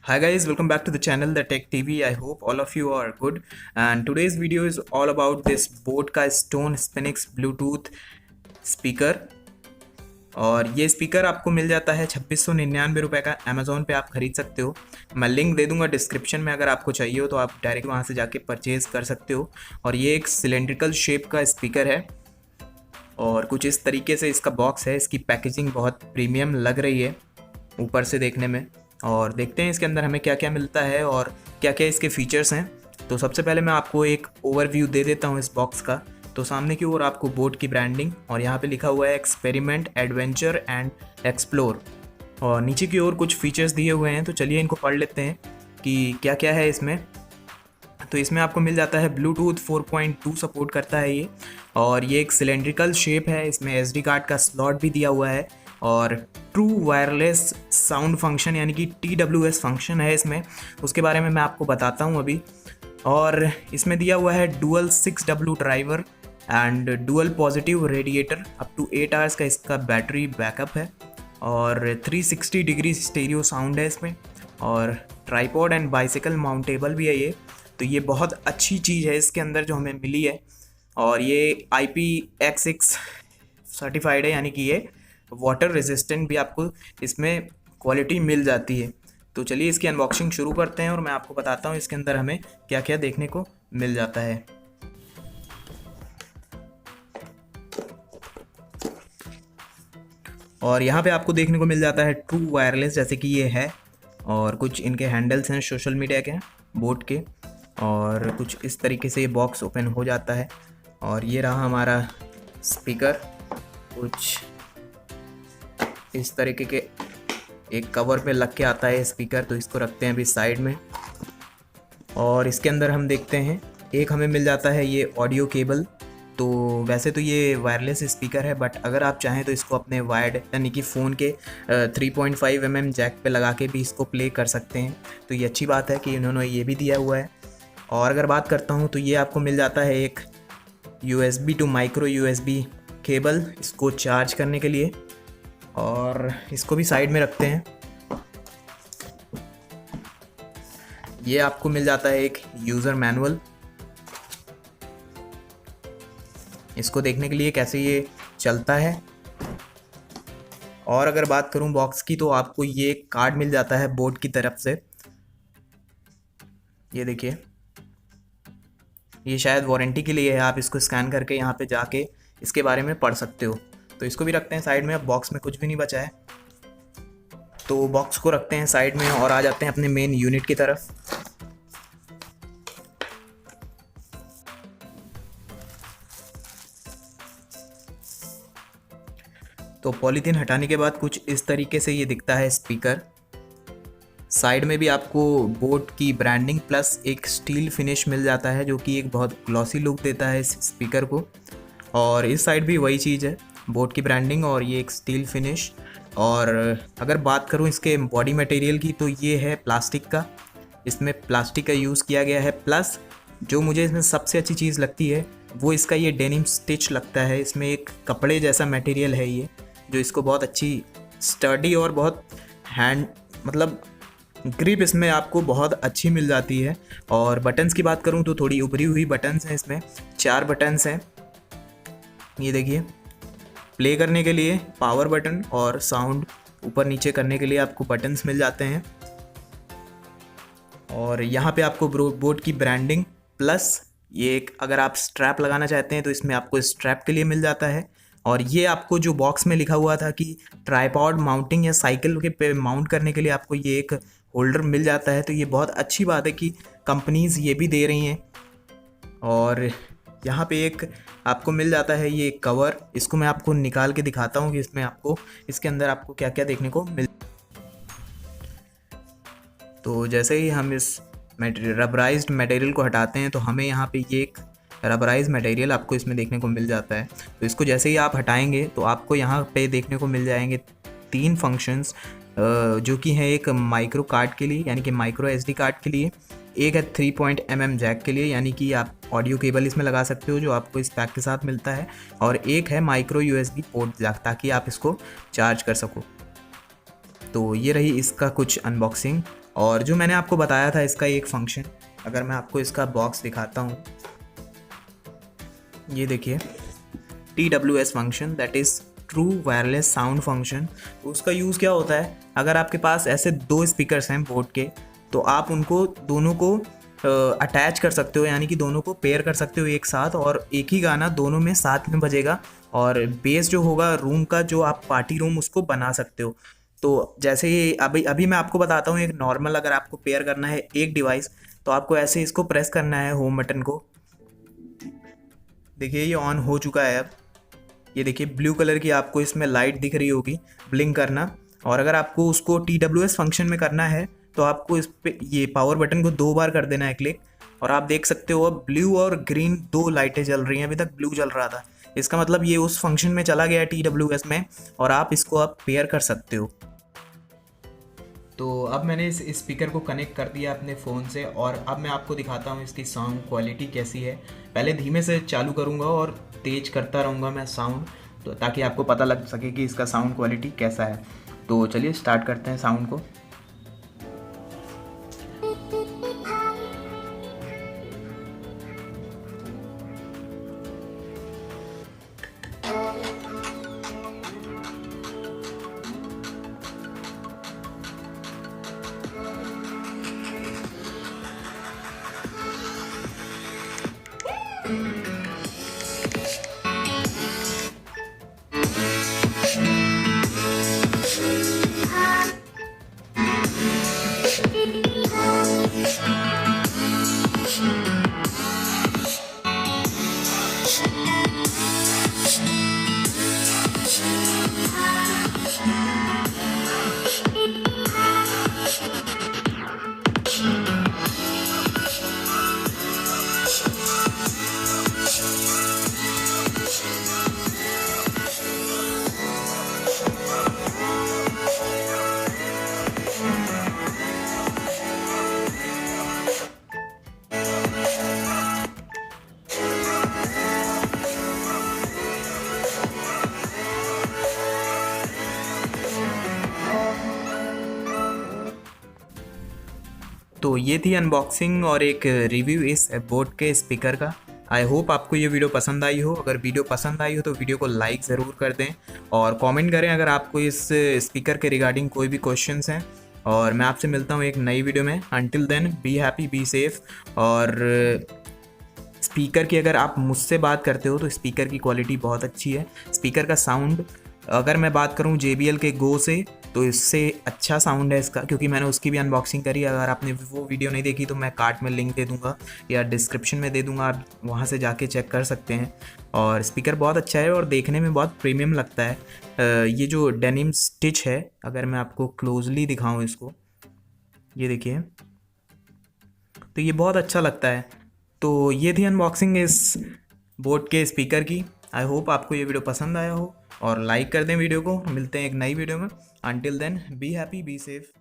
Hi guys, welcome back to the channel The Tech TV. I hope all of you are good. And today's video is all about this Boat का Stone Spinix Bluetooth speaker. और ये speaker आपको मिल जाता है 2699 रुपये का। Amazon पे आप खरीद सकते हो। मैं लिंक दे दूंगा डिस्क्रिप्शन में, अगर आपको चाहिए हो तो आप डायरेक्ट वहाँ से जाके परचेज़ कर सकते हो। और ये एक सिलेंड्रिकल शेप का स्पीकर है और कुछ इस तरीके से इसका बॉक्स है। इसकी पैकेजिंग बहुत प्रीमियम लग रही है ऊपर से देखने में। और देखते हैं इसके अंदर हमें क्या क्या मिलता है और क्या क्या इसके फीचर्स हैं। तो सबसे पहले मैं आपको एक ओवरव्यू दे देता हूँ इस बॉक्स का। तो सामने की ओर आपको बोट की ब्रांडिंग और यहाँ पे लिखा हुआ है एक्सपेरिमेंट एडवेंचर एंड एक्सप्लोर, और नीचे की ओर कुछ फीचर्स दिए हुए हैं। तो चलिए इनको पढ़ लेते हैं कि क्या क्या है इसमें। तो इसमें आपको मिल जाता है ब्लूटूथ 4.2 सपोर्ट करता है ये, और ये एक सिलेंड्रिकल शेप है। इसमें SD कार्ड का स्लॉट भी दिया हुआ है और ट्रू वायरलेस साउंड फंक्शन यानी कि TWS फंक्शन है इसमें। उसके बारे में मैं आपको बताता हूँ अभी। और इसमें दिया हुआ है dual 6W driver and dual positive radiator, up to 8 hours का इसका बैटरी बैकअप है, और 360 डिग्री स्टीरियो साउंड है इसमें, और ट्राईपॉड एंड बाइसिकल माउंटेबल भी है ये। तो ये बहुत अच्छी चीज़ है इसके अंदर जो हमें मिली है। और ये IPX6 सर्टिफाइड है, यानी कि ये वाटर रेजिस्टेंट भी आपको इसमें क्वालिटी मिल जाती है। तो चलिए इसकी अनबॉक्सिंग शुरू करते हैं और मैं आपको बताता हूँ इसके अंदर हमें क्या क्या देखने को मिल जाता है। और यहाँ पे आपको देखने को मिल जाता है ट्रू वायरलेस, जैसे कि ये है, और कुछ इनके हैंडल्स हैं सोशल मीडिया के, बोट के, और कुछ इस तरीके से ये बॉक्स ओपन हो जाता है। और ये रहा हमारा स्पीकर, कुछ इस तरीके के एक कवर पे लग के आता है स्पीकर। तो इसको रखते हैं अभी साइड में। और इसके अंदर हम देखते हैं एक हमें मिल जाता है ये ऑडियो केबल। तो वैसे तो ये वायरलेस स्पीकर है, बट अगर आप चाहें तो इसको अपने वायर्ड यानी कि फ़ोन के 3.5 mm जैक पे लगा के भी इसको प्ले कर सकते हैं। तो ये अच्छी बात है कि इन्होंने ये भी दिया हुआ है। और अगर बात करता हूँ तो ये आपको मिल जाता है एक USB to micro USB cable, इसको चार्ज करने के लिए। और इसको भी साइड में रखते हैं। ये आपको मिल जाता है एक यूज़र मैनुअल, इसको देखने के लिए कैसे ये चलता है। और अगर बात करूं बॉक्स की तो आपको ये कार्ड मिल जाता है बोट की तरफ से। ये देखिए, ये शायद वारंटी के लिए है। आप इसको स्कैन करके यहाँ पे जाके इसके बारे में पढ़ सकते हो। तो इसको भी रखते हैं साइड में। अब बॉक्स में कुछ भी नहीं बचा है, तो बॉक्स को रखते हैं साइड में और आ जाते हैं अपने मेन यूनिट की तरफ। तो पॉलीथीन हटाने के बाद कुछ इस तरीके से ये दिखता है स्पीकर। साइड में भी आपको बोट की ब्रांडिंग प्लस एक स्टील फिनिश मिल जाता है, जो कि एक बहुत ग्लॉसी लुक देता है इस स्पीकर को। और इस साइड भी वही चीज़ है, बोट की ब्रांडिंग और ये एक स्टील फिनिश। और अगर बात करूँ इसके बॉडी मटेरियल की तो ये है प्लास्टिक का। इसमें प्लास्टिक का यूज़ किया गया है, प्लस जो मुझे इसमें सबसे अच्छी चीज़ लगती है वो इसका ये डेनिम स्टिच लगता है। इसमें एक कपड़े जैसा मटेरियल है ये, जो इसको बहुत अच्छी स्टडी और बहुत मतलब ग्रिप इसमें आपको बहुत अच्छी मिल जाती है। और बटन्स की बात करूं तो थोड़ी उभरी हुई बटन्स हैं इसमें, 4 बटन्स हैं। ये देखिए, प्ले करने के लिए पावर बटन और साउंड ऊपर नीचे करने के लिए आपको बटन्स मिल जाते हैं। और यहाँ पे आपको बोट की ब्रांडिंग प्लस ये एक, अगर आप स्ट्रैप लगाना चाहते हैं तो इसमें आपको स्ट्रैप के लिए मिल जाता है। और ये आपको जो बॉक्स में लिखा हुआ था कि ट्राईपॉड माउंटिंग या साइकिल के पे माउंट करने के लिए आपको ये एक होल्डर मिल जाता है। तो ये बहुत अच्छी बात है कि कंपनीज़ ये भी दे रही हैं। और यहाँ पे एक आपको मिल जाता है ये कवर। इसको मैं आपको निकाल के दिखाता हूँ कि इसमें आपको इसके अंदर आपको क्या क्या देखने को मिल। तो जैसे ही हम इस रबराइज्ड मटेरियल को हटाते हैं तो हमें यहाँ पे ये एक रबराइज मटेरियल आपको इसमें देखने को मिल जाता है। तो इसको जैसे ही आप हटाएंगे तो आपको यहाँ पे देखने को मिल जाएंगे 3 फंक्शंस, जो कि हैं एक माइक्रो कार्ड के लिए यानी कि माइक्रो SD कार्ड के लिए, एक है 3.mm जैक के लिए यानी कि आप ऑडियो केबल इसमें लगा सकते हो जो आपको इस पैक के साथ मिलता है, और एक है माइक्रो USB पोर्ट जैक ताकि आप इसको चार्ज कर सको। तो ये रही इसका कुछ अनबॉक्सिंग। और जो मैंने आपको बताया था इसका एक फंक्शन, अगर मैं आपको इसका बॉक्स दिखाता हूँ, ये देखिए TWS function, that is true wireless sound function. उसका यूज़ क्या होता है, अगर आपके पास ऐसे दो स्पीकर्स हैं बोट के, तो आप उनको दोनों को अटैच कर सकते हो, यानी कि दोनों को पेयर कर सकते हो एक साथ, और एक ही गाना दोनों में साथ में बजेगा। और बेस जो होगा रूम का, जो आप पार्टी रूम उसको बना सकते हो। तो जैसे ये अभी अभी मैं आपको बताता हूँ एक नॉर्मल, अगर आपको पेयर करना है एक डिवाइस, तो आपको ऐसे इसको प्रेस करना है होम बटन को। देखिए ये ऑन हो चुका है अब। ये देखिए ब्लू कलर की आपको इसमें लाइट दिख रही होगी ब्लिंक करना। और अगर आपको उसको TWS फंक्शन में करना है तो आपको इस पे ये पावर बटन को 2 बार कर देना है क्लिक, और आप देख सकते हो अब ब्लू और ग्रीन 2 लाइटें जल रही हैं। अभी तक ब्लू जल रहा था, इसका मतलब ये उस फंक्शन में चला गया है TWS में, और आप इसको अब पेयर कर सकते हो। तो अब मैंने इस स्पीकर को कनेक्ट कर दिया अपने फ़ोन से, और अब मैं आपको दिखाता हूँ इसकी साउंड क्वालिटी कैसी है। पहले धीमे से चालू करूँगा और तेज़ करता रहूँगा मैं साउंड, तो ताकि आपको पता लग सके कि इसका साउंड क्वालिटी कैसा है। तो चलिए स्टार्ट करते हैं साउंड को। तो ये थी अनबॉक्सिंग और एक रिव्यू इस बोट के स्पीकर का। आई होप आपको ये वीडियो पसंद आई हो। अगर वीडियो पसंद आई हो तो वीडियो को लाइक ज़रूर कर दें, और कमेंट करें अगर आपको इस स्पीकर के रिगार्डिंग कोई भी क्वेश्चंस हैं। और मैं आपसे मिलता हूँ एक नई वीडियो में। Until then be happy, be safe. और स्पीकर की अगर आप मुझसे बात करते हो तो स्पीकर की क्वालिटी बहुत अच्छी है। स्पीकर का साउंड, अगर मैं बात करूं JBL के गो से, तो इससे अच्छा साउंड है इसका, क्योंकि मैंने उसकी भी अनबॉक्सिंग करी। अगर आपने वो वीडियो नहीं देखी तो मैं कार्ड में लिंक दे दूंगा या डिस्क्रिप्शन में दे दूंगा, आप वहां से जाके चेक कर सकते हैं। और स्पीकर बहुत अच्छा है और देखने में बहुत प्रीमियम लगता है। ये जो डेनिम स्टिच है, अगर मैं आपको क्लोजली दिखाऊँ इसको, ये देखिए, तो ये बहुत अच्छा लगता है। तो ये थी अनबॉक्सिंग इस बोट के स्पीकर की। आई होप आपको ये वीडियो पसंद आया हो, और लाइक कर दें वीडियो को। मिलते हैं एक नई वीडियो में। Until then be happy, be safe.